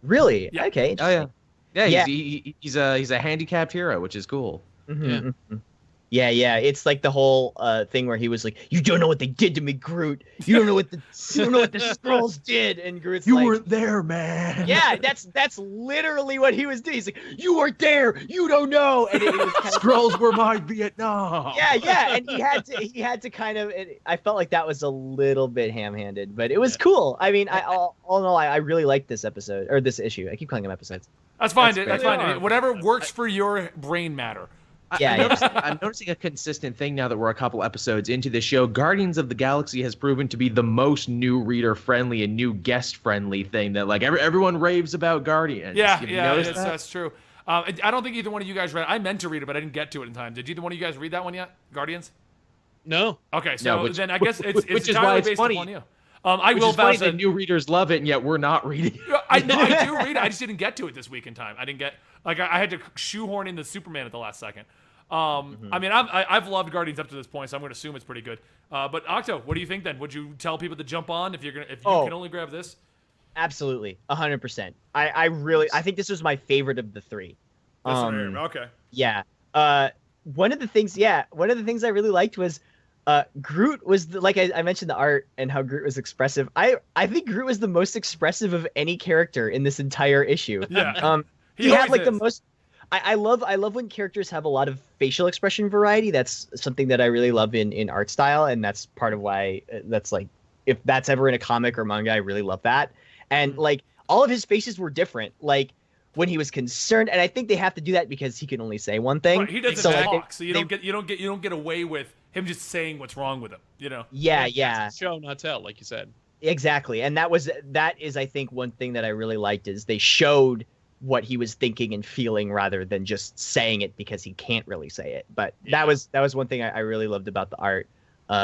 Really? Yeah. Okay. Oh yeah. He's a handicapped hero, which is cool. Mm-hmm. Yeah. It's like the whole thing where he was like, "You don't know what they did to me, Groot. You don't know what the Skrulls did." And Groot's you like, weren't there, man. Yeah, that's literally what he was doing. He's like, "You weren't there. You don't know." And it was kind Skrulls were my Vietnam. Yeah. And he had to kind of. I felt like that was a little bit ham-handed, but it was cool. I mean, all in all, I really liked this episode or this issue. I keep calling them episodes. That's fine. That's fine. Whatever works for your brain matter. I'm noticing a consistent thing now that we're a couple episodes into the show. Guardians of the Galaxy has proven to be the most new reader friendly and new guest friendly thing that like everyone raves about Guardians. That's true. I don't think either one of you guys read it. I meant to read it, but I didn't get to it in time. Did either one of you guys read that one yet? Guardians? No. Okay, so then I guess it's which is why it's based funny. upon you. Which is funny that new readers love it, and yet we're not reading it. I do read it. I just didn't get to it this week in time. I didn't get I had to shoehorn in the Superman at the last second. I mean, I've loved Guardians up to this point, so I'm going to assume it's pretty good. But Octo, what do you think then? Would you tell people to jump on if you can only grab this? Absolutely, 100%. I think this was my favorite of the three. Okay. Yeah. One of the things I really liked was Groot was like I mentioned the art and how Groot was expressive. I think Groot was the most expressive of any character in this entire issue. Yeah. He had like the most. I love when characters have a lot of facial expression variety. That's something that I really love in art style, and that's part of why that's like if that's ever in a comic or manga, I really love that. And like all of his faces were different. Like when he was concerned, and I think they have to do that because he can only say one thing. Right, he doesn't so, talk, like, so you don't get away with him just saying what's wrong with him. You know? Yeah. Show, not tell, like you said. Exactly. And that is I think one thing that I really liked is they showed what he was thinking and feeling rather than just saying it because he can't really say it. But that was one thing I really loved about the art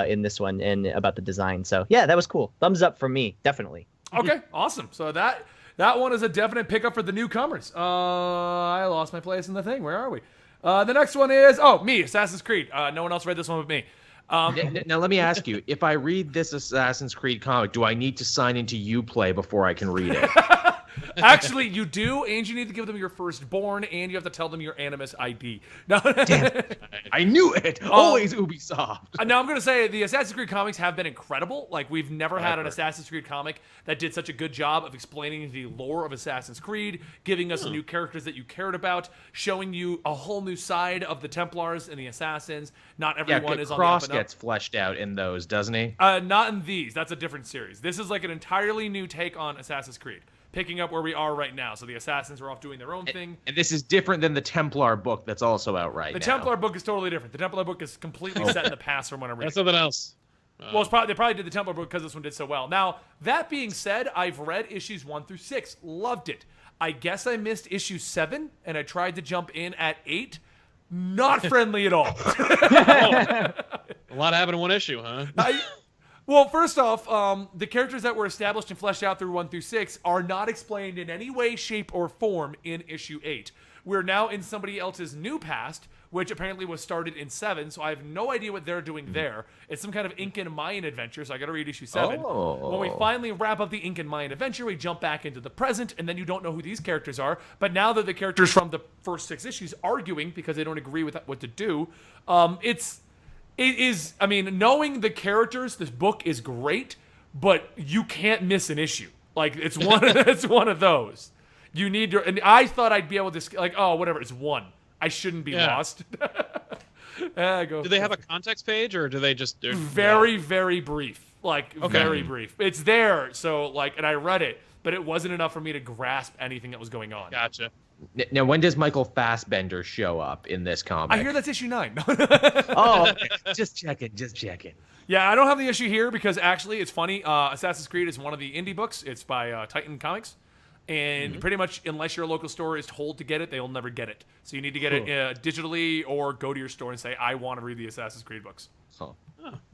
in this one and about the design. So yeah, that was cool. Thumbs up from me, definitely. Okay, awesome. So that one is a definite pickup for the newcomers. I lost my place in the thing. Where are we? The next one is me, Assassin's Creed. No one else read this one but me. Now let me ask you: if I read this Assassin's Creed comic, do I need to sign into Uplay before I can read it? Actually, you do, and you need to give them your firstborn, and you have to tell them your Animus ID. No, damn it. I knew it. Always Ubisoft. Now I'm gonna say the Assassin's Creed comics have been incredible. Like we've never had an Assassin's Creed comic that did such a good job of explaining the lore of Assassin's Creed, giving us new characters that you cared about, showing you a whole new side of the Templars and the Assassins. Not everyone is on the up Cross and up. gets fleshed out in those, doesn't he? Not in these. That's a different series. This is like an entirely new take on Assassin's Creed, picking up where we are right now. So the Assassins are off doing their own thing. And this is different than the Templar book that's also out right now. The Templar book is totally different. The Templar book is completely set in the past from when I'm reading. That's something else. Well, they probably did the Templar book because this one did so well. Now, that being said, I've read issues 1 through 6. Loved it. I guess I missed issue 7, and I tried to jump in at 8. Not friendly at all. A lot happened in one issue, huh? Well, first off, the characters that were established and fleshed out through 1 through 6 are not explained in any way, shape, or form in issue 8. We're now in somebody else's new past, which apparently was started in 7, so I have no idea what they're doing there. It's some kind of Incan Mayan adventure, so I gotta read issue 7. When we finally wrap up the Incan Mayan adventure, we jump back into the present, and then you don't know who these characters are. But now that the characters from the first 6 issues arguing because they don't agree with what to do, knowing the characters, this book is great, but you can't miss an issue. Like, it's one of those. You need to, and I thought I'd be able to, like, oh, whatever, it's 1. I shouldn't be lost. Do they have a context page, or do they just... Very, very brief. Like, very brief. It's there, so, like, and I read it, but it wasn't enough for me to grasp anything that was going on. Gotcha. Now, when does Michael Fassbender show up in this comic? I hear that's issue 9. Oh, okay. Just checking. Yeah, I don't have the issue here because actually it's funny. Assassin's Creed is one of the indie books. It's by Titan Comics. And pretty much unless your local store is told to get it, they'll never get it. So you need to get it digitally or go to your store and say, I want to read the Assassin's Creed books. Huh.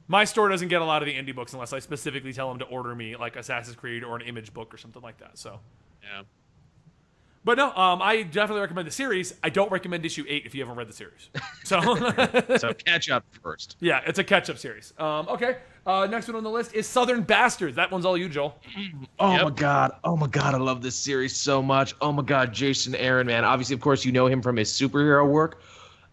My store doesn't get a lot of the indie books unless I specifically tell them to order me like Assassin's Creed or an Image book or something like that. So, yeah. But no, I definitely recommend the series. I don't recommend issue 8 if you haven't read the series. So catch up first. Yeah, it's a catch-up series. Okay, next one on the list is Southern Bastards. That one's all you, Joel. Oh my god, I love this series so much. Oh my god, Jason Aaron, man. Obviously, of course, you know him from his superhero work.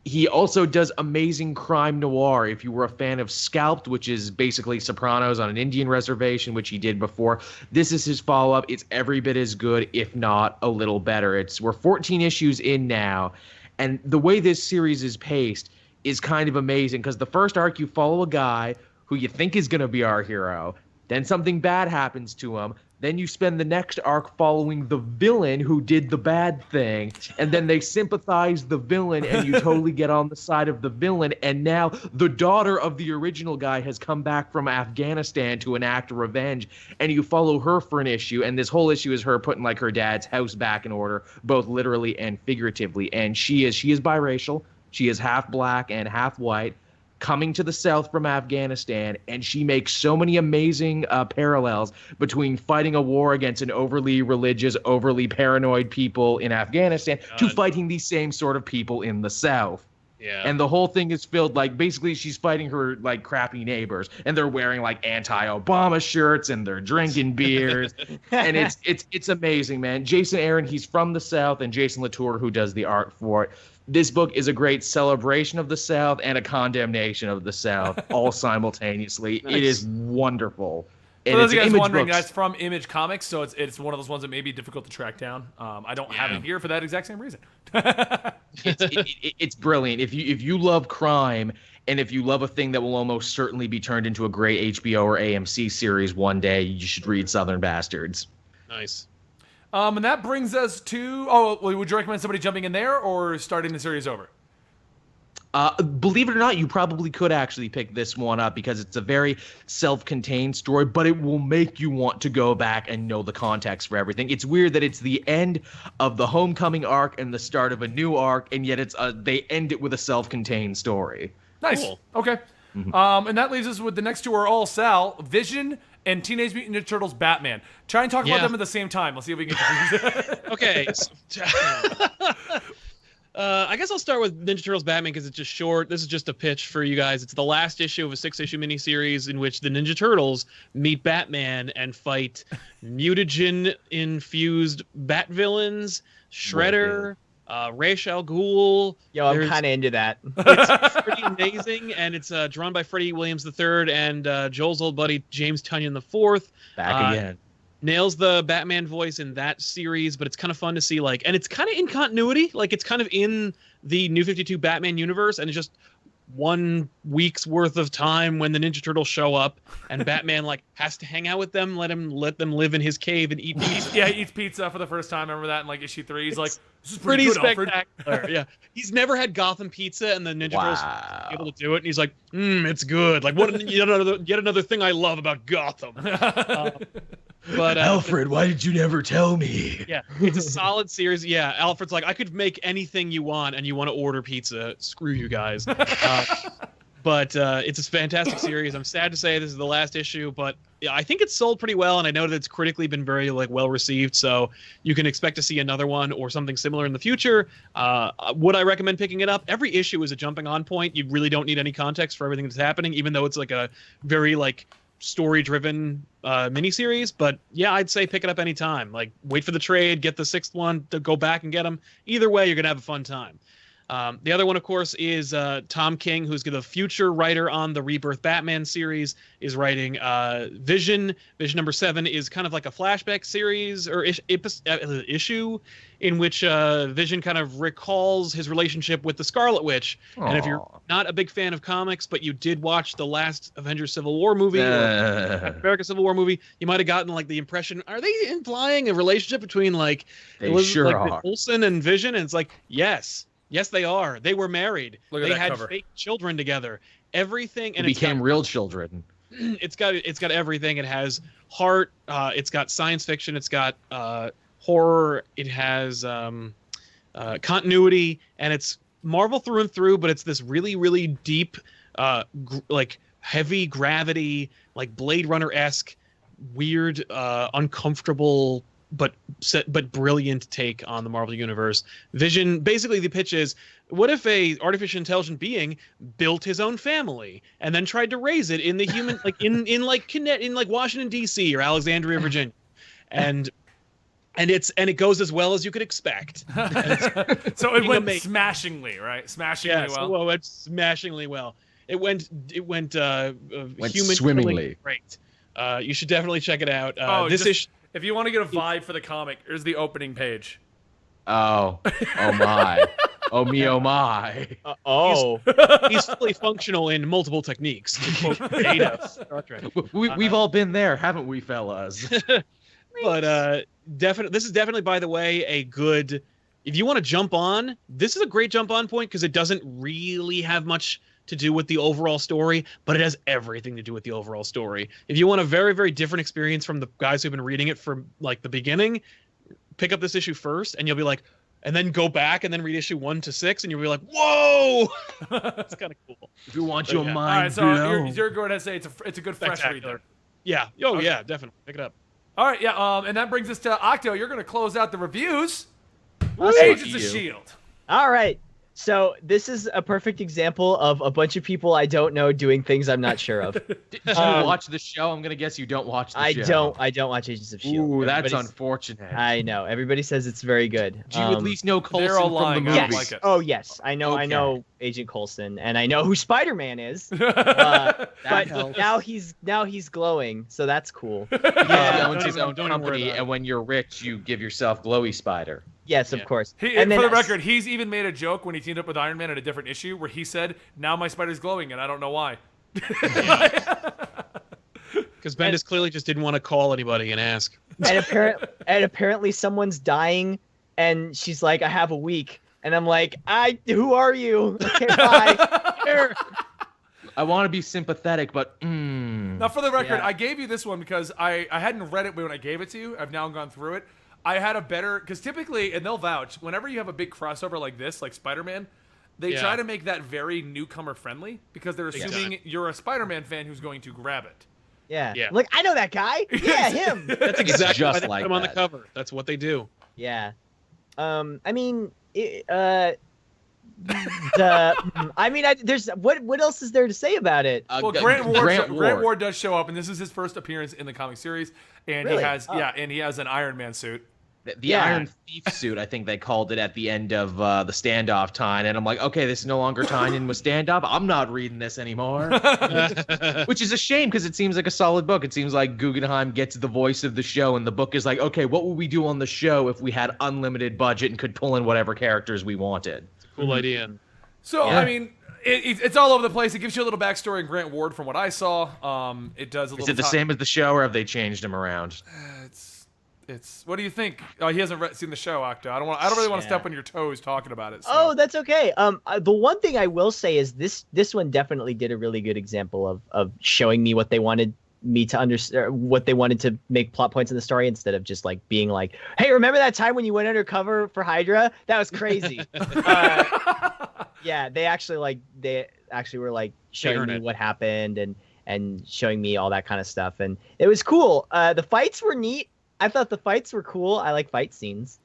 He also does amazing crime noir. If you were a fan of Scalped, which is basically Sopranos on an Indian reservation, which he did before, this is his follow-up. It's every bit as good, if not a little better. We're 14 issues in now, and the way this series is paced is kind of amazing, because the first arc, you follow a guy who you think is going to be our hero, then something bad happens to him, then you spend the next arc following the villain who did the bad thing, and then they sympathize the villain, and you totally get on the side of the villain, and now the daughter of the original guy has come back from Afghanistan to enact revenge, and you follow her for an issue, and this whole issue is her putting, like, her dad's house back in order, both literally and figuratively, and she is biracial, she is half black and half white, coming to the south from Afghanistan, and she makes so many amazing parallels between fighting a war against an overly religious, overly paranoid people in Afghanistan to fighting these same sort of people in the south. Yeah. And the whole thing is filled, like, basically she's fighting her, like, crappy neighbors, and they're wearing, like, anti-Obama shirts, and they're drinking beers, and it's amazing, man. Jason Aaron, he's from the South, and Jason Latour, who does the art for it. This book is a great celebration of the South and a condemnation of the South, all simultaneously. Nice. It is wonderful. For those of you guys wondering, that's from Image Comics, so it's one of those ones that may be difficult to track down. I don't have it here for that exact same reason. It's brilliant. If you love crime And if you love a thing that will almost certainly be turned into a great HBO or AMC series one day, you should read Southern Bastards. Nice. And that brings us to... Oh, would you recommend somebody jumping in there or starting the series over? Believe it or not, you probably could actually pick this one up because it's a very self-contained story, but it will make you want to go back and know the context for everything. It's weird that it's the end of the Homecoming arc and the start of a new arc, and yet they end it with a self-contained story. Nice. Cool. Okay. And that leaves us with the next two are all Sal, Vision, and Teenage Mutant Ninja Turtles Batman. Try and talk about them at the same time. Let's see if we can... Okay. I guess I'll start with Ninja Turtles Batman because it's just short. This is just a pitch for you guys. It's the last issue of a 6-issue miniseries in which the Ninja Turtles meet Batman and fight mutagen-infused Bat villains, Shredder, Ra's al Ghul. Yo, I'm kind of into that. It's pretty amazing, and it's drawn by Freddie Williams III and Joel's old buddy James Tunyon IV. Back again. Nails the Batman voice in that series, but it's kind of fun to see, like, and it's kind of in continuity, like it's kind of in the New 52 Batman universe, and it's just 1 week's worth of time when the Ninja Turtles show up, and Batman like has to hang out with them, let them live in his cave and eat pizza. Yeah, he eats pizza for the first time. Remember that in like issue 3? He's like, this is Pretty good, spectacular. Yeah, he's never had Gotham pizza, and the Ninja Turtles are able to do it, and he's like, it's good. Like, what yet another thing I love about Gotham. But Alfred, why did you never tell me? Yeah, it's a solid series. Yeah, Alfred's like, I could make anything you want, and you want to order pizza. Screw you guys. But it's a fantastic series. I'm sad to say this is the last issue, but I think it's sold pretty well, and I know that it's critically been very well received. So you can expect to see another one or something similar in the future. Would I recommend picking it up? Every issue is a jumping on point. You really don't need any context for everything that's happening, even though it's like a very story-driven miniseries. But yeah, I'd say pick it up anytime. Like, wait for the trade, get the 6th one, to go back and get them. Either way, you're gonna have a fun time. The other one, of course, is Tom King, who's the future writer on the Rebirth Batman series, is writing Vision. Vision number 7 is kind of like a flashback series or issue in which Vision kind of recalls his relationship with the Scarlet Witch. Aww. And if you're not a big fan of comics, but you did watch the last Avengers Civil War movie, or America Civil War movie, you might have gotten the impression, are they implying a relationship between Olsen and Vision? And it's like, yes. Yes, they are. They were married. They had fake children together. Everything, and it became real children. It's got everything. It has heart. It's got science fiction. It's got horror. It has continuity, and it's Marvel through and through. But it's this really, really deep, heavy gravity, like Blade Runner-esque, weird, uncomfortable, but brilliant take on the Marvel Universe. Vision, basically the pitch is, what if a artificial intelligent being built his own family and then tried to raise it in the human, in Washington D.C. or Alexandria, Virginia, and it goes as well as you could expect. So it went smashingly, right? Smashingly well. Well, it went smashingly well. It went human swimmingly. Great. You should definitely check it out. If you want to get a vibe for the comic, here's the opening page. Oh my. Oh me, oh my. He's fully functional in multiple techniques. Star Trek. We've all been there, haven't we, fellas? But this is definitely, by the way, a good. If you want to jump on, this is a great jump on point because it doesn't really have much to do with the overall story, but it has everything to do with the overall story. If you want a very, very different experience from the guys who've been reading it from the beginning, pick up this issue first, and you'll be like, and then go back and then read issue 1 to 6, and you'll be like, whoa! It's kind of cool. If you want your mind, all right, so you're going to say it's a good fresh read there. Yeah. Oh okay. Yeah, definitely pick it up. All right, yeah. And that brings us to Octo. You're going to close out the reviews. Agents of S.H.I.E.L.D. All right. So this is a perfect example of a bunch of people I don't know doing things I'm not sure of. Did you watch the show? I'm gonna guess you don't watch the show. I don't watch Agents of S.H.I.E.L.D. Ooh, that's unfortunate. I know. Everybody says it's very good. Do you at least know Coulson they're all lying. from the movie? Yes. Like it. Oh yes, I know. Okay. I know Agent Coulson, and I know who Spider-Man is. But helps. now he's glowing, so that's cool. He owns his own company, and when you're rich, you give yourself Glowy Spider. Yes, of Yeah. course. For And then the record, he's even made a joke when he teamed up with Iron Man in a different issue where he said, "Now my spider's glowing, and I don't know why." Because Bendis clearly just didn't want to call anybody and ask. and apparently someone's dying, and she's like, "I have a week," and I'm like, who are you? Okay, bye. Here. I want to be sympathetic, but Now, for the record, Yeah. I gave you this one because I hadn't read it when I gave it to you. I've now gone through it. I had a better, because typically, and they'll vouch, whenever you have a big crossover like this, like Spider-Man, they try to make that very newcomer friendly because they're assuming you're a Spider-Man fan who's going to grab it. Yeah. Yeah. Like, I know that guy. Yeah, him. That's exactly just why they like put him on the that. cover. That's what they do. Yeah. I mean, there's what else is there to say about it? Well, Grant Ward does show up, and this is his first appearance in the comic series, and Really? he has an Iron Man suit. The Iron Thief suit, I think they called it at the end of the standoff time, and I'm like, okay, this is no longer tying in with standoff. I'm not reading this anymore, which is a shame because it seems like a solid book. It seems like Guggenheim gets the voice of the show, and the book is like, okay, what would we do on the show if we had unlimited budget and could pull in whatever characters we wanted? Cool idea. So, I mean, it's all over the place. It gives you a little backstory in Grant Ward from what I saw. It does a little. Is it the same as the show, or have they changed him around? It's. What do you think? Oh, he hasn't seen the show, Octo. I don't really want to step on your toes talking about it. So. Oh, that's okay. The one thing I will say is this one definitely did a really good example of showing me what they wanted me to understand, what they wanted to make plot points in the story instead of just like being like, "Hey, remember that time when you went undercover for Hydra? That was crazy." Yeah, they actually were like showing me what happened and showing me all that kind of stuff, and it was cool. The fights were neat. I thought the fights were cool. I like fight scenes.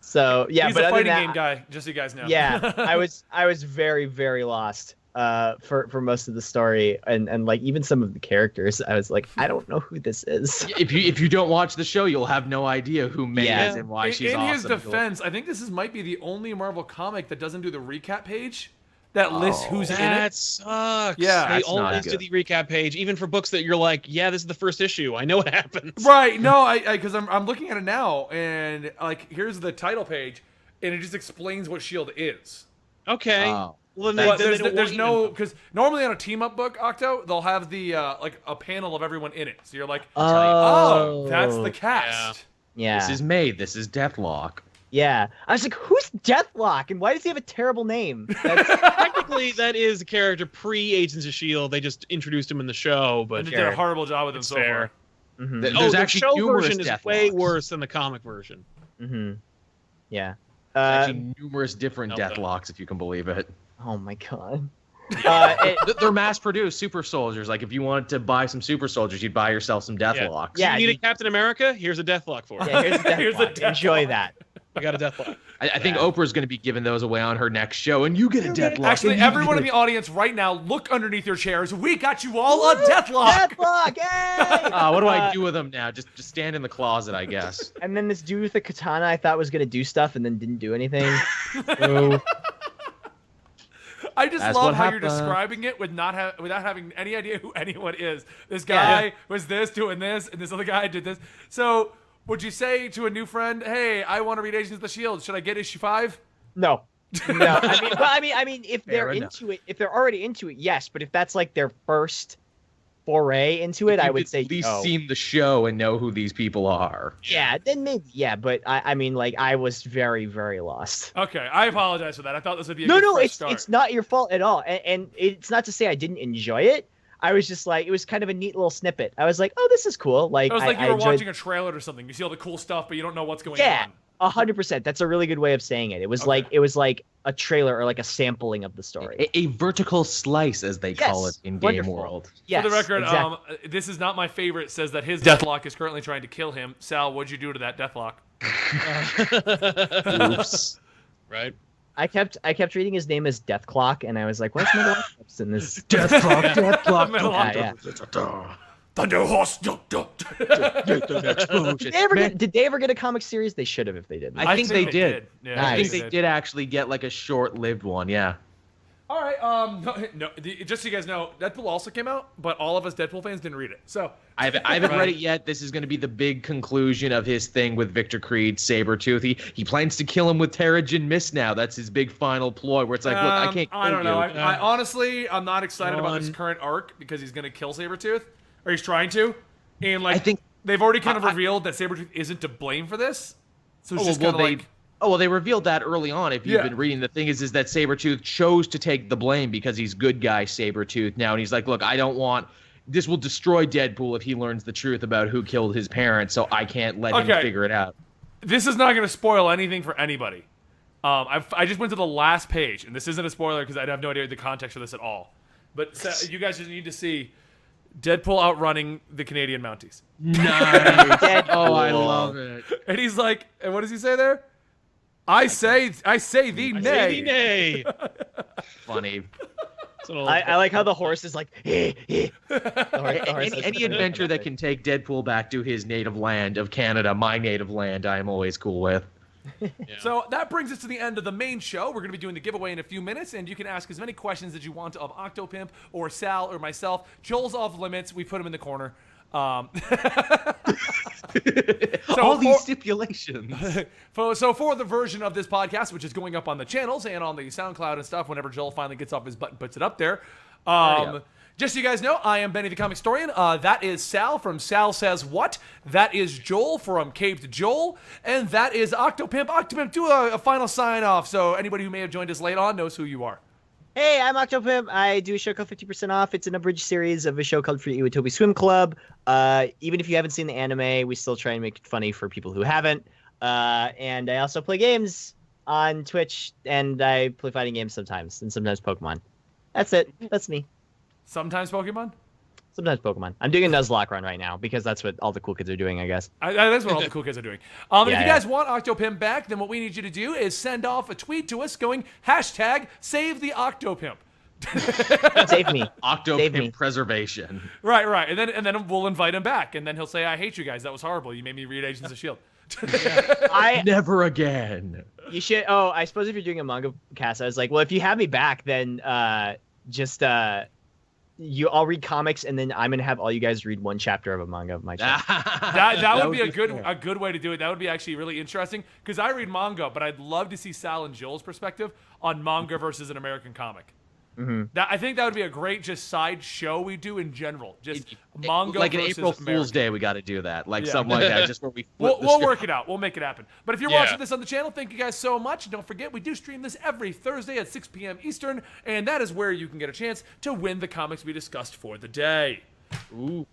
So yeah, he's but a other fighting than game that, guy, just so you guys know. yeah, I was very, very lost for most of the story, and like even some of the characters, I was like, I don't know who this is. If you don't watch the show, you'll have no idea who May is and why she's in awesome. his defense, I think this might be the only Marvel comic that doesn't do the recap page that lists who's in That it. sucks. Yeah, they that's not always do good. the recap page, even for books that you're like, yeah, this is the first issue. I know what happens. Right? No, because I'm looking at it now, and like here's the title page, and it just explains what Shield is. Okay. Oh. Well, then But they don't there's want you no to- because normally on a team up book, Octo, they'll have the like a panel of everyone in it. So you're like, oh, that's the cast. Yeah. This is May. This is Deathlock. Yeah. I was like, who's Deathlock, and why does he have a terrible name? That's, Technically, that is a character pre-Agents of S.H.I.E.L.D. They just introduced him in the show, but And they did a horrible job with him It's so fair. far. mhm, There's the actually show numerous version is way Deathlocks. worse than the comic version. mhm. Yeah. Actually, numerous different okay. Deathlocks, if you can believe it. Oh my god. They're mass-produced super soldiers. Like if you wanted to buy some super soldiers, you'd buy yourself some Deathlocks. Yeah. You need a Captain America? Here's a Deathlock for it. Yeah, here's a Deathlock. Here's a Deathlock. Enjoy that. We got a Deathlock. I think Oprah's going to be giving those away on her next show, and you get a Deathlock. Actually, and you everyone get in the audience right now, look underneath your chairs. We got you all a Deathlock. Deathlock! Yay! What do I do with them now? Just stand in the closet, I guess. And then this dude with the katana I thought was gonna do stuff and then didn't do anything. So, I just That's love what how you're happened. describing it without having any idea who anyone is. This guy was this, doing this, and this other guy did this. So, would you say to a new friend, "Hey, I want to read Agents of the Shield. Should I get issue 5?" no. No. I mean, if they're Fair enough. into it, if they're already into it, yes. But if that's like their first foray into it, I would say at least no. seen the show and know who these people are. Yeah, then maybe. Yeah, but I mean, like, I was very, very lost. Okay, I apologize for that. I thought this would be a No, good no, fresh start. it's not your fault at all, and it's not to say I didn't enjoy it. I was just like, it was kind of a neat little snippet. I was like, oh, this is cool. Like, It was like I you were enjoyed... watching a trailer or something. You see all the cool stuff, but you don't know what's going Yeah, on. 100%. That's a really good way of saying it. It was Okay. like a trailer or like a sampling of the story. A vertical slice, as they call it Yes, in wonderful. Game World. Yes, For the record, exactly. this is not my favorite. Says that his Deathlock is currently trying to kill him. Sal, what'd you do to that Deathlock? Oops. Right? I kept reading his name as Death Clock, and I was like, what's Metalocalypse in this? Deathlock, Yeah. Thunder Horse. Did they ever get a comic series? They should have if they did. I think they did. Yeah, Nice. I think they did actually get like a short-lived one, yeah. All right. Just so you guys know, Deadpool also came out, but all of us Deadpool fans didn't read it. So I haven't read it yet. This is going to be the big conclusion of his thing with Victor Creed, Sabretooth. He plans to kill him with Terrigen Mist now. That's his big final ploy where it's like, look, I can't kill I don't know. you. I honestly, I'm not excited about this current arc because he's going to kill Sabretooth, or he's trying to. And like, I think they've already kind of revealed that Sabretooth isn't to blame for this. So it's just kind of like... Oh, well, they revealed that early on. If you've been reading, the thing is that Sabretooth chose to take the blame because he's good guy Sabretooth now. And he's like, look, I don't want... This will destroy Deadpool if he learns the truth about who killed his parents, so I can't let him figure it out. This is not going to spoil anything for anybody. I just went to the last page, and this isn't a spoiler because I have no idea the context of this at all. But you guys just need to see Deadpool outrunning the Canadian Mounties. Nice. Oh, I love it. And he's like, and what does he say there? I say thee nay. Funny. I like how the horse is like. Any adventure that can take Deadpool back to his native land of Canada, my native land, I am always cool with. Yeah. So that brings us to the end of the main show. We're going to be doing the giveaway in a few minutes, and you can ask as many questions as you want of Octopimp or Sal or myself. Joel's off limits. We put him in the corner. So all these stipulations. So for the version of this podcast, which is going up on the channels and on the SoundCloud and stuff, whenever Joel finally gets off his butt and puts it up there. Just so you guys know, I am Benny the Comicstorian. That is Sal from Sal Says What. That is Joel from Caved Joel. And that is Octopimp. Octopimp, do a final sign off so anybody who may have joined us late on knows who you are. Hey, I'm Octopimp. I do a show called 50% Off. It's an abridged series of a show called Free Iwatobi Swim Club. Even if you haven't seen the anime, we still try and make it funny for people who haven't. And I also play games on Twitch, and I play fighting games sometimes, and sometimes Pokemon. That's it. That's me. Sometimes Pokemon? Sometimes Pokemon. I'm doing a Nuzlocke run right now because that's what all the cool kids are doing, I guess. That's what all the cool kids are doing. If you guys want Octopimp back, then what we need you to do is send off a tweet to us going #Save the Octopimp. Save me. Octopimp preservation. Right. And then we'll invite him back, and then he'll say, "I hate you guys. That was horrible. You made me read Agents of S.H.I.E.L.D." Never again. You should. Oh, I suppose if you're doing a manga cast, I was like, well, if you have me back, then I'll read comics, and then I'm gonna have all you guys read one chapter of a manga of my channel. that would be a good way to do it. That would be actually really interesting because I read manga, but I'd love to see Sal and Joel's perspective on manga versus an American comic. Mm-hmm. I think that would be a great just side show we do in general. Just manga like an versus April American. Fool's Day, we got to do that. Like something like that, just where we We'll work it out. We'll make it happen. But if you're watching this on the channel, thank you guys so much. Don't forget, we do stream this every Thursday at 6 p.m. Eastern, and that is where you can get a chance to win the comics we discussed for the day. Ooh.